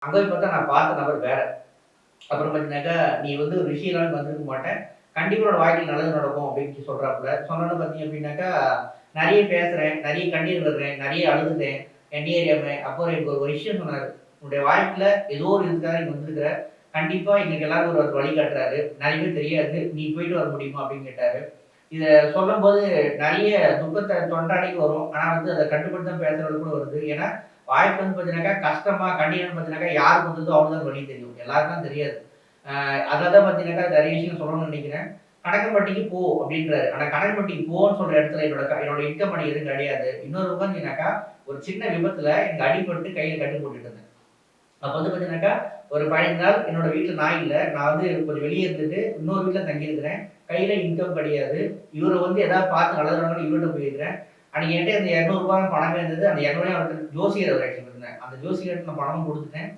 அங்க போய் பார்த்தா நான் பார்த்த நபர் வேற. அப்புறம் பார்த்தீங்கன்னாக்கா, "நீ வந்து ஒரு விஷயம் வந்திருக்க மாட்ட. கண்டிப்பா உன்னோட வாழ்க்கையில நல்லது நடக்கும்" அப்படின்னு சொல்றாப்புல. சொன்னோனே பார்த்தீங்க அப்படின்னாக்கா, நெறைய பேசுறேன், நெறைய கண்ணீர் விடுறேன், நெறைய அழுதுட்டேன். என்னையே அறியாம. அப்புறம் எனக்கு ஒரு விஷயம் சொன்னாரு. "உன்னுடைய வாழ்க்கையில ஏதோ ஒரு இதுக்காக இங்க வந்திருக்கிற. கண்டிப்பா எங்களுக்கு எல்லாருக்கும் ஒரு வழி காட்டுறாரு. நெறைய பேர் தெரியாது. நீ போயிட்டு வர முடியுமா?" அப்படின்னு கேட்டாரு. இத சொல்லும்போது நெறைய துக்கத்த தொண்ட வரும். ஆனா வந்து அத கட்டுப்படுத்தி தான் பேசுற அளவுக்கு கூட வருது. ஏன்னா, வாழ்க்கை வந்து பார்த்தீங்கன்னாக்கா, கஷ்டமா, கண்ணீர்ன்னு பார்த்தீங்கன்னாக்கா, யாருக்கு வந்ததோ அவங்களுக்கு தான் வலி தெரியும். எல்லாருக்கும் தான் தெரியாது. அதனால தான் பார்த்தீங்கன்னாக்கா, நெறைய விஷயம் சொல்லணும்னு நெனைக்கிறேன். "கணக்கம்பட்டிக்கு போ" அப்படின்றாரு. ஆனா கணக்கம்பட்டிக்கு போன்னு சொல்ற இடத்துல என்னோட இன்கம் மணி எதுவும் கிடையாது. இன்னொரு பக்கம் பார்த்தீங்கன்னாக்கா, ஒரு சின்ன விபத்துல எனக்கு அடிபட்டு கையில கட்டு போட்டுட்டு இருந்தேன். அப்ப வந்து பார்த்தீங்கன்னாக்கா, ஒரு 15 நாள் என்னோட வீட்ல நான் இல்ல. நான் வந்து கொஞ்சம் வெளிய இருந்துட்டு, இன்னொரு வீட்ல தங்கியிருக்கிறேன். கையில இன்கம் கிடையாது. இவர வந்து ஏதாவது பார்த்து நல்லது நடக்கும்னு இவர்ட்ட போயிருக்கிறேன். அன்னைக்கு என்ட்ட இந்த ரூ. 200 பணமே இருந்தது. அந்த 200 அவர்ட்ட ஜோசியர் அவர் ஆக்சுவலி அந்த ஜோசியர்ட்ட நான் பணமும் குடுத்துட்டேன்.